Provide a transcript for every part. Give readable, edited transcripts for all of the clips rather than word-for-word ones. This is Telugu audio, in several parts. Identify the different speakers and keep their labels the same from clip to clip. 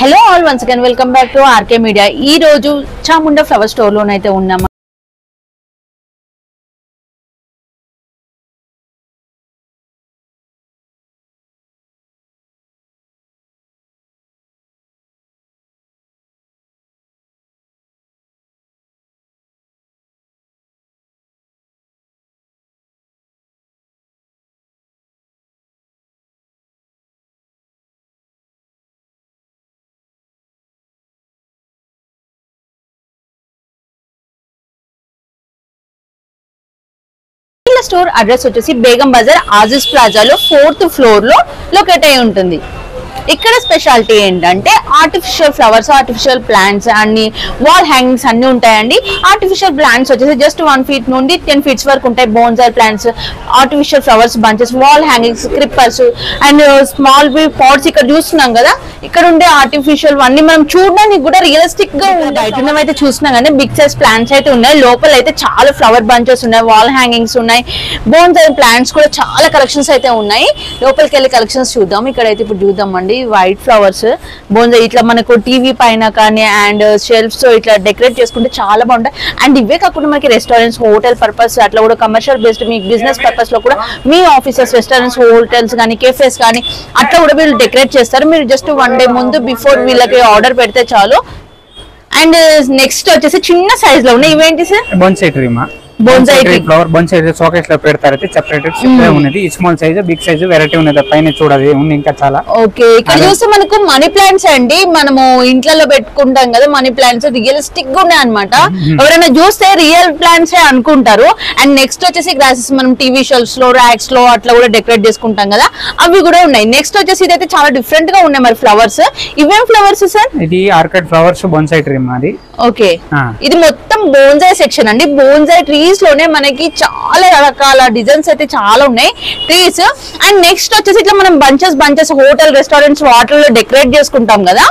Speaker 1: Hello all once again welcome back to RK media. ఈ రోజు చాముండా ఫ్లవర్ స్టోర్ లోనైతే ఉన్నాము. స్టోర్ అడ్రస్ వచ్చేసి బేగం బజార్ ఆజిజ్ ప్లాజాలో 4th ఫ్లోర్ లో లొకేట్ అయి ఉంటుంది. ఇక్కడ స్పెషాలిటీ ఏంటంటే ఆర్టిఫిషియల్ ఫ్లవర్స్, ఆర్టిఫిషియల్ ప్లాంట్స్ అన్ని వాల్ హ్యాంగింగ్స్ అన్ని ఉంటాయండి. ఆర్టిఫిషియల్ ప్లాంట్స్ వచ్చేసి జస్ట్ 1 feet నుండి 10 feet వరకు ఉంటాయి. Bonsai plants, artificial flowers bunches, wall hangings, creepers and small pots ఇక్కడ చూస్తున్నాం కదా. ఇక్కడ ఉండే ఆర్టిఫిషియల్ అన్ని మనం చూడడానికి కూడా రియలిస్టిక్ గా బయట ఉన్నవైతే చూస్తున్నాం కానీ బిగ్ సైజ్ ప్లాంట్స్ అయితే ఉన్నాయి. లోపల అయితే చాలా ఫ్లవర్ బంచెస్ ఉన్నాయి, వాల్ హ్యాంగింగ్స్ ఉన్నాయి, బోన్సాయ్ ప్లాంట్స్ కూడా చాలా కలెక్షన్స్ అయితే ఉన్నాయి. లోపలికి వెళ్ళి కలెక్షన్స్ చూద్దాం. ఇక్కడైతే ఇప్పుడు చూద్దామండి వైట్ ఫ్లవర్స్ బోన్సాయ్ ఇట్లా మనకు టీవీ పైన కానీ అండ్ షెల్ఫ్స్ తో ఇట్లా డెకరేట్ చేసుకుంటే చాలా బాగుంటాయి. అండ్ ఇవే కాకుండా మనకి రెస్టారెంట్స్, హోటల్ పర్పస్ అట్లా కూడా కమర్షియల్ బేస్డ్ మీ బిజినెస్ పర్పస్ లో కూడా మీ ఆఫీసెస్, రెస్టారెంట్స్, హోటల్స్ కానీ కేఫేస్ కానీ అట్లా కూడా వీళ్ళు డెకరేట్ చేస్తారు. మీరు జస్ట్ 1 day ముందు బిఫోర్ వీళ్ళకి ఆర్డర్ పెడితే చాలు. అండ్ నెక్స్ట్ వచ్చేసి చిన్న సైజ్ లో ఉన్నాయి. ఇవేంటి సార్?
Speaker 2: బోన్సాయ్ ట్రీ మా
Speaker 1: bonsai tree
Speaker 2: flower bonsai showcase లో పెడతారు. సెపరేటెడ్ ఉన్నది small size, big size variety ఉన్నది. పైన చూడాలి ఉంది ఇంకా చాలా.
Speaker 1: ఓకే, ఇక్కడ చూస్తే మనకు మనీ ప్లాంట్స్ అండి. మనము ఇంట్లో పెట్టుకుంటాం కదా మనీ ప్లాంట్స్, రియలిస్టిక్ గా ఉన్నాయి అనమాట. ఎవరైనా చూస్తే రియల్ ప్లాంట్స్ అనుకుంటారు. అండ్ నెక్స్ట్ వచ్చేసి గ్రాసెస్ మనం టీవీ షెల్ఫ్స్ లో, ర్యాక్స్ లో అట్లా కూడా డెకరేట్ చేసుకుంటాం కదా, అవి కూడా ఉన్నాయి. నెక్స్ట్ వచ్చేసి ఇదైతే చాలా డిఫరెంట్ గా ఉన్నాయి మరి ఫ్లవర్స్. ఇవేం ఫ్లవర్స్ సార్?
Speaker 2: ఇది ఆర్కిడ్ ఫ్లవర్స్ బోన్సాయ్ ట్రీ మాది.
Speaker 1: ఓకే, ఇది మొత్తం బోన్సాయ్ సెక్షన్ అండి. బోన్సాయ్ ట్రీస్ లోనే మనకి చాలా రకాల డిజైన్స్ అయితే చాలా ఉన్నాయి ట్రీస్. అండ్ నెక్స్ట్ వచ్చేసి ఇట్లా మనం బంచెస్ హోటల్, రెస్టారెంట్స్ వాటిలో డెకరేట్ చేసుకుంటాం కదా,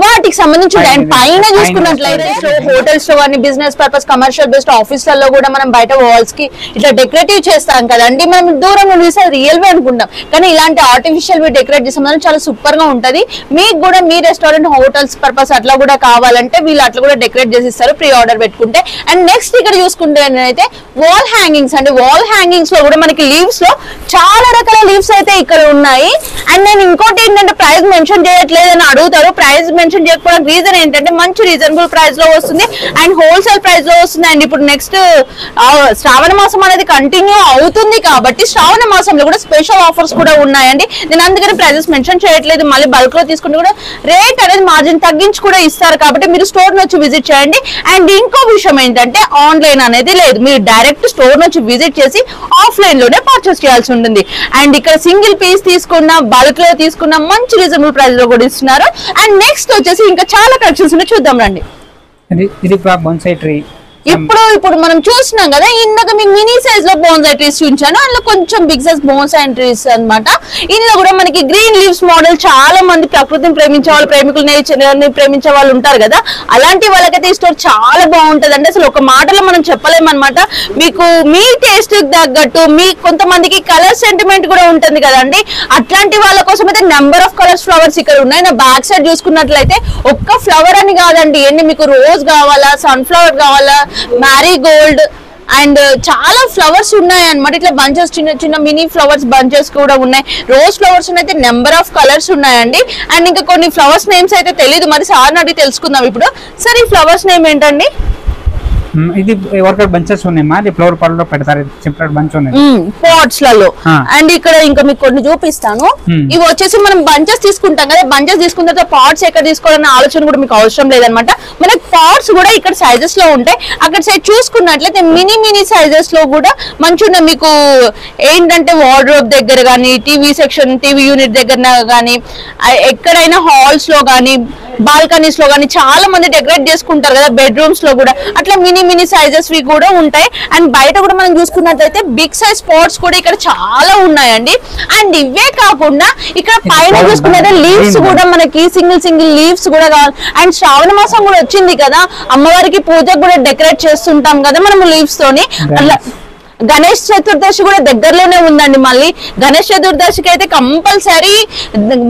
Speaker 1: వాటికి సంబంధించి అండ్ పైన చూసుకున్నట్లయితే హోటల్స్ లో కానీ బిజినెస్ పర్పస్, కమర్షియల్ బేస్డ్ ఆఫీసులలో కూడా మనం బయట వాల్స్ కి ఇట్లా డెకరేటివ్ చేస్తాం కదండి. మనం దూరం నుండి చూస్తే రియల్ వి అనుకుంటాం, కానీ ఇలాంటి ఆర్టిఫిషియల్ వి డెకరేట్ చేస్తాం చాలా సూపర్ గా ఉంటది. మీకు కూడా మీ రెస్టారెంట్, హోటల్స్ పర్పస్ అట్లా కూడా కావాలంటే వీళ్ళు అట్లా కూడా డెకరేట్ చేసి ఇస్తారు ప్రీ ఆర్డర్ పెట్టుకుంటే. అండ్ నెక్స్ట్ ఇక్కడ చూసుకుంటే అయితే వాల్ హ్యాంగింగ్స్ అండి. వాల్ హ్యాంగింగ్స్ లో కూడా మనకి లీవ్స్ లో చాలా రకాల లీవ్స్ అయితే ఇక్కడ ఉన్నాయి. అండ్ నేను ఇంకోటి ఏంటంటే ప్రైస్ మెన్షన్ చేయట్లేదు అని అడుగుతారు. ప్రైస్ మెన్షన్ చేయకపోవడానికి రీజన్ ఏంటంటే మంచి రీజనబుల్ ప్రైస్ లో వస్తుంది అండ్ హోల్సేల్ ప్రైస్ లో వస్తుంది. అండ్ ఇప్పుడు నెక్స్ట్ శ్రావణ మాసం అనేది కంటిన్యూ అవుతుంది కాబట్టి శ్రావణ మాసంలో కూడా స్పెషల్ ఆఫర్స్ కూడా ఉన్నాయండి. నేను అందుకని ప్రైజెస్ మెన్షన్ చేయట్లేదు. మళ్ళీ బల్క్ లో తీసుకుంటే కూడా రేట్ అనేది మార్జిన్ తగ్గించి కూడా ఇస్తారు కాబట్టి మీరు స్టోర్ నుంచి విజిట్ చేయండి. అండ్ ఇంకో విషయం ఏంటంటే ఆన్లైన్ అనేది లేదు, మీరు డైరెక్ట్ స్టోర్ నుంచి విజిట్ చేసి ఆఫ్లైన్ లోనే పర్చేస్ చేయాల్సి ఉంటుంది. అండ్ ఇక్కడ సింగిల్ పీస్ తీసుకున్న, బల్క్ లో తీసుకున్న మంచి రీజనబుల్ ప్రైస్ లో కూడా ఇస్తున్నారు. అండ్ నెక్స్ట్ వచ్చేసి ఇంకా చాలా కలెక్షన్స్ ఉన్నాయి, చూద్దాం రండి.
Speaker 2: ఇది బోన్సాయ్ ట్రీ.
Speaker 1: ఇప్పుడు మనం చూస్తున్నాం కదా, ఇందాక మీకు మినీ సైజ్ లో బోన్సాయ్ ట్రీస్ చూపించాను, అందులో కొంచెం బిగ్ సైజ్ బోన్సాయ్ ట్రీస్ అనమాట. ఇందులో కూడా మనకి గ్రీన్ లీవ్స్ మోడల్ చాలా మంది ప్రకృతిని ప్రేమించే వాళ్ళు, ప్రేమికులు నేచర్ని ప్రేమించే వాళ్ళు ఉంటారు కదా, అలాంటి వాళ్ళకైతే ఈ స్టోర్ చాలా బాగుంటది అండి. అసలు ఒక మాటలో మనం చెప్పలేమన్నమాట. మీకు మీ టేస్ట్ తగ్గట్టు, మీ కొంతమందికి కలర్ సెంటిమెంట్ కూడా ఉంటుంది కదండి, అట్లాంటి వాళ్ళ కోసం అయితే నెంబర్ ఆఫ్ కలర్స్ ఫ్లవర్స్ ఇక్కడ ఉన్నాయి. నా బ్యాక్ సైడ్ చూసుకున్నట్లయితే ఒక్క ఫ్లవర్ అని కాదండి, ఎన్ని మీకు రోజ్ కావాలా, సన్ఫ్లవర్ కావాలా, మ్యారీగోల్డ్ అండ్ చాలా ఫ్లవర్స్ ఉన్నాయి అన్నమాట. ఇట్లా బంచెస్, చిన్న చిన్న మినీ ఫ్లవర్స్ బంచెస్ కూడా ఉన్నాయి. రోజ్ ఫ్లవర్స్ అయితే నెంబర్ ఆఫ్ కలర్స్ ఉన్నాయండి. అండ్ ఇంకా కొన్ని ఫ్లవర్స్ నేమ్స్ అయితే తెలియదు, మరి సార్ అడిగి తెలుసుకుందాం ఇప్పుడు. సార్ ఈ ఫ్లవర్స్ నేమ్ ఏంటండి?
Speaker 2: ఇది వర్కర్ బంచెస్ ఉన్నాయి మా, అది ఫ్లవర్ పాట్ లో పెడతారు. సెపరేట్ బంచ్ ఉన్నాయి
Speaker 1: పాట్స్ లలో. అండ్ ఇక్కడ ఇంకా మీకు కొన్ని చూపిస్తాను. ఇవి వచ్చేసి మనం బంచెస్ తీసుకుంటాం కదా, బంచెస్ తీసుకున్న తర్వాత పాట్స్ ఎక్కడ తీసుకోవాలన్న ఆలోచన కూడా మీకు అవసరం లేదనమాట. మనకి పాట్స్ కూడా ఇక్కడ సైజెస్ లో ఉంటాయి. అక్కడ సైజ్ చూసుకున్నట్లయితే మినీ సైజెస్ లో కూడా మంచిగా మీకు ఏంటంటే వార్డ్రోబ్ దగ్గర కానీ, టీవీ సెక్షన్, టీవీ యూనిట్ దగ్గర కానీ, ఎక్కడైనా హాల్స్ లో కానీ, బాల్కనీస్ లో కానీ చాలా మంది డెకరేట్ చేసుకుంటారు కదా, బెడ్రూమ్స్ లో కూడా అట్లా మినీ సైజెస్ వి కూడా ఉంటాయి. అండ్ బయట కూడా మనం చూసుకున్నట్లయితే బిగ్ సైజ్ పాట్స్ కూడా ఇక్కడ చాలా ఉన్నాయండి. అండ్ ఇవే కాకుండా ఇక్కడ పైన చూసుకున్నట్లయితే లీవ్స్ కూడా మనకి సింగిల్ లీవ్స్ కూడా కావాలి. అండ్ శ్రావణ మాసం కూడా వచ్చింది కదా, అమ్మవారికి పూజకు కూడా డెకరేట్ చేస్తుంటాం కదా మనము లీవ్స్ తోని. గణేష్ చతుర్దశి కూడా దగ్గరలోనే ఉందండి. మళ్ళీ గణేష్ చతుర్దశికి అయితే కంపల్సరీ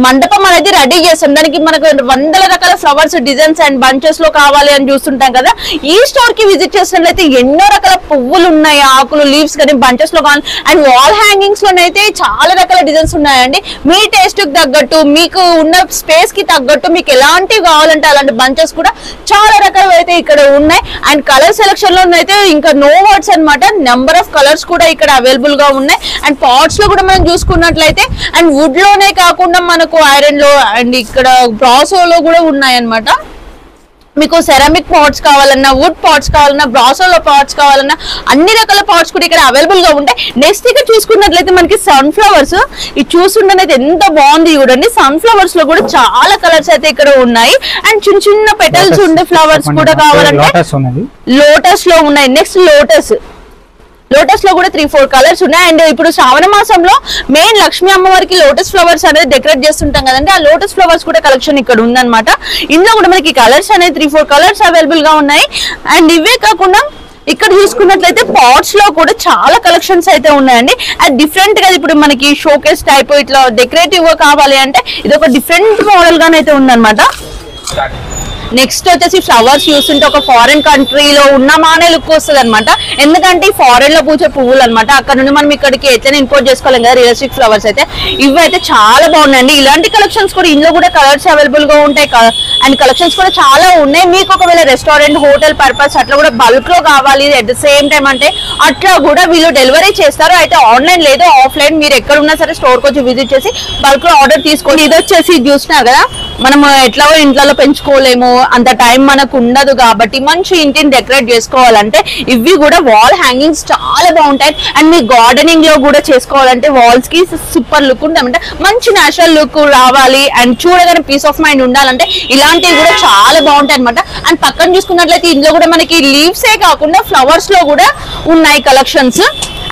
Speaker 1: మండపం అనేది రెడీ చేస్తాం. దానికి మనకు వందల రకాల ఫ్లవర్స్ డిజైన్స్ అండ్ బంచెస్ లో కావాలి అని చూస్తుంటాం కదా. ఈ స్టోర్ కి విజిట్ చేసినట్లయితే ఎన్నో రకాల పువ్వులు ఉన్నాయి, ఆకులు, లీవ్స్ కానీ బంచెస్ లో కానీ అండ్ వాల్ హ్యాంగింగ్స్ లోనైతే చాలా రకాల డిజైన్స్ ఉన్నాయండి. మీ టేస్ట్ కి తగ్గట్టు, మీకు ఉన్న స్పేస్ కి తగ్గట్టు మీకు ఎలాంటివి కావాలంటే అలాంటి బంచెస్ కూడా చాలా రకాలు అయితే ఇక్కడ ఉన్నాయి. అండ్ కలర్ సెలెక్షన్ లో అయితే ఇంకా నో వర్డ్స్ అన్నమాట. నెంబర్ ఆఫ్ కలర్స్ కూడా ఇక్కడ అవైలబుల్ గా ఉన్నాయి. అండ్ పాట్స్ లో కూడా మనం చూసుకున్నట్లయితే అండ్ వుడ్ లోనే కాకుండా మనకు ఐరన్ లో అండ్ ఇక్కడ బ్రాసోలో కూడా ఉన్నాయి అన్నమాట. మీకు సెరామిక్ పాట్స్ కావాలన్నా, వుడ్ పాట్స్ కావాలన్నా, బ్రాసోలో పాట్స్ కావాలన్నా అన్ని రకాల పాట్స్ కూడా ఇక్కడ అవైలబుల్ గా ఉంటాయి. నెక్స్ట్ ఇక్కడ చూసుకున్నట్లయితే మనకి సన్ ఫ్లవర్స్, ఇది చూస్తుండేది ఎంత బాగుంది చూడండి. సన్ ఫ్లవర్స్ లో కూడా చాలా కలర్స్ అయితే ఇక్కడ ఉన్నాయి. అండ్ చిన్న చిన్న పెటల్స్ ఉండే ఫ్లవర్స్ కూడా కావాలంటే లోటస్ లో ఉన్నాయి. నెక్స్ట్ లోటస్ లో కూడా 3-4 కలర్స్ ఉన్నాయి. అండ్ ఇప్పుడు శ్రావణ మాసంలో మెయిన్ లక్ష్మీ అమ్మవారికి లోటస్ ఫ్లవర్స్ అనేది డెకరేట్ చేస్తుంటాం కదండి. ఆ లోటస్ ఫ్లవర్స్ కూడా కలెక్షన్ ఇక్కడ ఉందన్నమాట. ఇందులో కూడా మనకి కలర్స్ అనేది 3-4 కలర్స్ అవైలబుల్ గా ఉన్నాయి. అండ్ ఇవే కాకుండా ఇక్కడ చూసుకున్నట్లయితే పాట్స్ లో కూడా చాలా కలెక్షన్స్ అయితే ఉన్నాయండి. అది డిఫరెంట్ గా ఇప్పుడు మనకి షోకేస్ టైప్ ఇట్లా డెకరేటివ్ గా కావాలి అంటే ఇది ఒక డిఫరెంట్ మోడల్ గానైతే ఉందన్నమాట. నెక్స్ట్ వచ్చేసి ఫ్లవర్స్ చూస్తుంటే ఒక ఫారెన్ కంట్రీలో ఉన్నామానే లుక్ వస్తుంది అనమాట. ఎందుకంటే ఈ ఫారెన్ లో పూచే పువ్వులు అనమాట. అక్కడ నుండి మనం ఇక్కడికి ఎట్లనే ఇంపోర్ట్ చేసుకోలేం కదా రియలిస్టిక్ ఫ్లవర్స్ అయితే. ఇవి అయితే చాలా బాగున్నాయండి. ఇలాంటి కలెక్షన్స్ కూడా ఇందులో కూడా కలర్స్ అవైలబుల్ గా ఉంటాయి అండ్ కలెక్షన్స్ కూడా చాలా ఉన్నాయి. మీకు ఒకవేళ రెస్టారెంట్, హోటల్ పర్పస్ అట్లా కూడా బల్క్ లో కావాలి అట్ ద సేమ్ టైం అంటే అట్లా కూడా వీళ్ళు డెలివరీ చేస్తారు. అయితే ఆన్లైన్ లేదు ఆఫ్లైన్, మీరు ఎక్కడ ఉన్నా సరే స్టోర్ కి వచ్చి విజిట్ చేసి బల్క్ లో ఆర్డర్ తీసుకోండి. ఇది వచ్చేసి చూసినా కదా, మనం ఎట్లా ఇంట్లో పెంచుకోలేము, అంత టైం మనకు ఉండదు కాబట్టి మంచి ఇంటిని డెకరేట్ చేసుకోవాలంటే ఇవి కూడా వాల్ హ్యాంగింగ్స్ చాలా బాగుంటాయి. అండ్ మీ గార్డెనింగ్ లో కూడా చేసుకోవాలంటే వాల్స్ కి సూపర్ లుక్ ఉంటాయంటే మంచి నేచురల్ లుక్ రావాలి అండ్ చూడగానే పీస్ ఆఫ్ మైండ్ ఉండాలంటే ఇలాంటివి కూడా చాలా బాగుంటాయి అనమాట. అండ్ పక్కన చూసుకున్నట్లయితే ఇందులో కూడా మనకి లీవ్స్ ఏ కాకుండా ఫ్లవర్స్ లో కూడా ఉన్నాయి కలెక్షన్స్.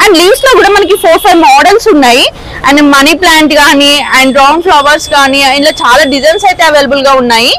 Speaker 1: అండ్ లీవ్స్ లో కూడా మనకి 4-5 మోడల్స్ ఉన్నాయి. అండ్ మనీ ప్లాంట్ కానీ అండ్ రౌండ్ ఫ్లవర్స్ కానీ ఇందులో చాలా డిజైన్స్ అయితే అవైలబుల్ గా ఉన్నాయి.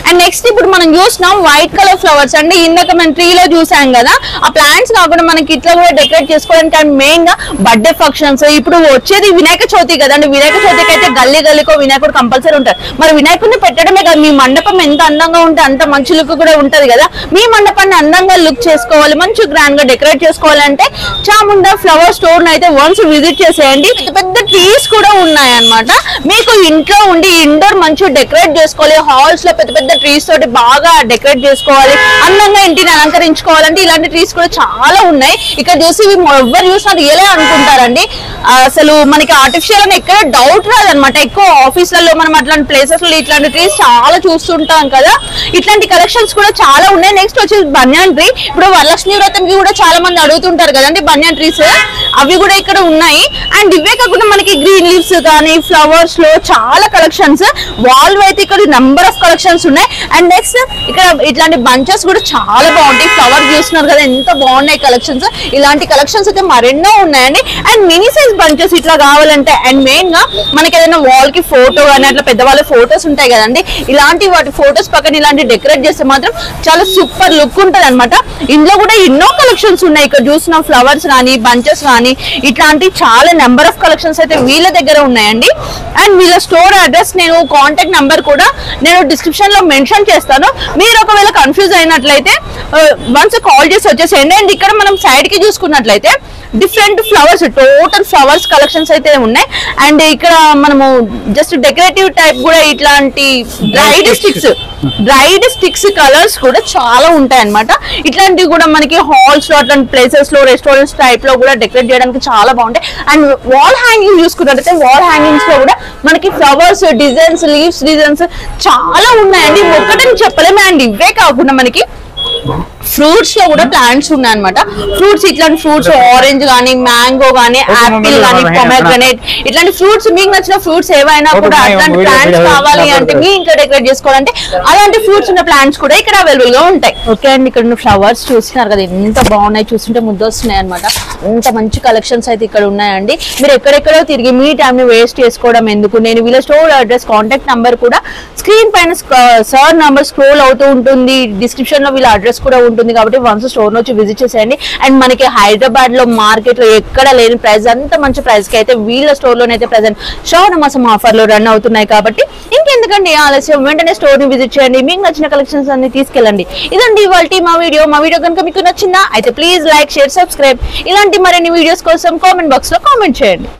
Speaker 1: అండ్ నెక్స్ట్ ఇప్పుడు మనం చూసినాం వైట్ కలర్ ఫ్లవర్స్ అండి. ఇందాక మనం ట్రీలో చూసాం కదా, ఆ ప్లాంట్స్ కాకుండా మనకి ఇట్లా కూడా డెకరేట్ చేసుకోవడానికి అండ్ మెయిన్ గా బర్త్డే ఫంక్షన్స్. ఇప్పుడు వచ్చేది వినాయక చవితి కదండి. వినాయక చవితికి అయితే గల్లీకో వినాయకుడు కంపల్సరీ ఉంటారు. మరి వినాయకుడిని పెట్టడమే కదా, మీ మండపం ఎంత అందంగా ఉంటే అంత మంచి లుక్ కూడా ఉంటది కదా. మీ మండపాన్ని అందంగా లుక్ చేసుకోవాలి, మంచి గ్రాండ్ గా డెకరేట్ చేసుకోవాలంటే చాముండా ఫ్లవర్ స్టోర్ అయితే వన్స్ విజిట్ చేసేయండి. పెద్ద పెద్ద ట్రీస్ కూడా ఉన్నాయి అన్నమాట. మీకు ఇంట్లో ఉండి ఇండోర్ మంచిగా డెకరేట్ చేసుకోవాలి, హాల్స్ లో పెద్ద పెద్ద ట్రీస్ తోటి బాగా డెకరేట్ చేసుకోవాలి, అందంగా ఇంటిని అలంకరించుకోవాలంటే ఇలాంటి ట్రీస్ కూడా చాలా ఉన్నాయి. ఇక్కడ చూసి ఎవరు చూసినా రియలే అనుకుంటారండి. అసలు మనకి ఆర్టిఫిషియల్ అని ఎక్కడ డౌట్ రాదనమాట. ఎక్కువ ఆఫీసులలో మనం అట్లాంటి ప్లేసెస్ లో ఇట్లాంటి ట్రీస్ చాలా చూస్తుంటాం కదా. ఇట్లాంటి కలెక్షన్స్ కూడా చాలా ఉన్నాయి. నెక్స్ట్ వచ్చేసి బన్యాన్ ట్రీ. ఇప్పుడు వరలక్ష్మి వ్రతంకి కూడా చాలా మంది అడుగుతుంటారు కదండి బన్యాన్ ట్రీస్, అవి కూడా ఇక్కడ ఉన్నాయి. అండ్ ఇవే కాకుండా మనకి గ్రీన్ లీవ్స్ కానీ ఫ్లవర్స్ లో చాలా కలెక్షన్స్, వాల్ అయితే ఇక్కడ నెంబర్ ఆఫ్ కలెక్షన్స్ ఉన్నాయి. అండ్ నెక్స్ట్ ఇక్కడ ఇట్లాంటి బంచెస్ కూడా చాలా బాగుంటాయి. ఫ్లవర్ చూస్తున్నారు కదా ఎంత బాగున్నాయి కలెక్షన్స్. ఇలాంటి కలెక్షన్స్ అయితే మరెన్నో ఉన్నాయండి. అండ్ మినీ సైజ్ బంచెస్ ఇట్లా కావాలంటే అండ్ మెయిన్ గా మనకి ఏదైనా వాల్ కి ఫోటో కానీ అట్లా పెద్దవాళ్ళ ఫోటోస్ ఉంటాయి కదండి, ఇలాంటి వాటి ఫోటోస్ పక్కన ఇలాంటి డెకరేట్ చేస్తే మాత్రం చాలా సూపర్ లుక్ ఉంటది అనమాట. ఇందులో కూడా ఎన్నో కలెక్షన్స్ ఉన్నాయి. ఇక్కడ చూసిన ఫ్లవర్స్ కానీ బంచెస్ కానీ ఇట్లాంటి చాలా నెంబర్ ఆఫ్ కలెక్షన్స్ అయితే వీళ్ళ దగ్గర ఉన్నాయండి. అండ్ వీళ్ళ స్టోర్ అడ్రస్ నేను కాంటాక్ట్ నెంబర్ కూడా నేను డిస్క్రిప్షన్ లో మెన్షన్ చేస్తాను. మీరు ఒకవేళ కన్ఫ్యూజ్ అయినట్లయితే వన్స్ కాల్ చేసి వచ్చేసేయండి. అండ్ ఇక్కడ మనం సైడ్ కి చూసుకున్నట్లయితే different flowers, total flowers collections అయితే ఉన్నాయి. అండ్ ఇక్కడ మనము జస్ట్ డెకరేటివ్ టైప్ కూడా ఇట్లాంటి డ్రైడ్ స్టిక్స్ కలర్స్ కూడా చాలా ఉంటాయి అన్నమాట. ఇట్లాంటివి కూడా మనకి హాల్స్ లో అట్లాంటి ప్లేసెస్ లో రెస్టారెంట్స్ టైప్ లో కూడా డెకరేట్ చేయడానికి చాలా బాగుంటాయి. అండ్ వాల్ హ్యాంగింగ్ చూసుకున్నట్లయితే వాల్ హ్యాంగింగ్స్ లో కూడా మనకి ఫ్లవర్స్ డిజైన్స్, లీవ్స్ డిజైన్స్ చాలా ఉన్నాయండి. ఒక్కటని చెప్పలేమే. అండ్ ఇవే కాకుండా మనకి ఫ్రూట్స్ లో కూడా ప్లాంట్స్ ఉన్నాయి అనమాట. ఫ్రూట్స్ ఇట్లాంటి ఫ్రూట్స్ ఆరెంజ్ గానీ, మ్యాంగో గానీ, ఆపిల్ గానీ, పొమగ్రనేట్ ఇట్లాంటి ఫ్రూట్స్ మీకు నచ్చిన ఫ్రూట్స్ ఏవైనా కూడా అట్లాంటి ప్లాంట్స్ కావాలి అంటే మీ ఇంట్లో డెకరేట్ చేసుకోవాలంటే అలాంటి ఫ్రూట్స్ ఉన్న ప్లాంట్స్ కూడా ఇక్కడ అవైలబుల్ గా ఉంటాయి. ఓకే అండి, ఇక్కడ ఫ్లవర్స్ చూస్తున్నారు కదా ఎంత బాగున్నాయి, చూస్తుంటే ముద్దు వస్తున్నాయి అనమాట. అంత మంచి కలెక్షన్స్ అయితే ఇక్కడ ఉన్నాయండి. మీరు ఎక్కడెక్కడో తిరిగి మీ టైం ని వేస్ట్ చేసుకోవడం ఎందుకు, నేను వీళ్ళ స్టోర్ అడ్రస్ కాంటాక్ట్ నంబర్ కూడా స్క్రీన్ పైన సార్ నంబర్ స్క్రోల్ అవుతూ ఉంటుంది, డిస్క్రిప్షన్ లో వీళ్ళ అడ్రస్ కూడా ఉంటుంది. కాబట్టి వన్స్ స్టోర్ నుంచి విజిట్ చేసేయండి. అండ్ మనకి హైదరాబాద్ లో మార్కెట్ లో ఎక్కడ లేని ప్రైస్, అంత మంచి ప్రైస్ కి అయితే వీళ్ళ స్టోర్ లోనైతే ప్రెసెంట్ శ్రావణ మాసం ఆఫర్ లో రన్ అవుతున్నాయి. కాబట్టి ఇంకెందుకండి ఆలస్యం, వెంటనే స్టోర్ ని విజిట్ చేయండి, మీకు నచ్చిన కలెక్షన్స్ అన్ని తీసుకెళ్ళండి. ఇదండి ఇవాళ మా వీడియో కనుక మీకు నచ్చిందా అయితే ప్లీజ్ లైక్, షేర్, సబ్స్క్రైబ్. ఇలాంటి మరిన్ని వీడియోస్ కోసం కామెంట్ బాక్స్ లో కామెంట్ చేయండి.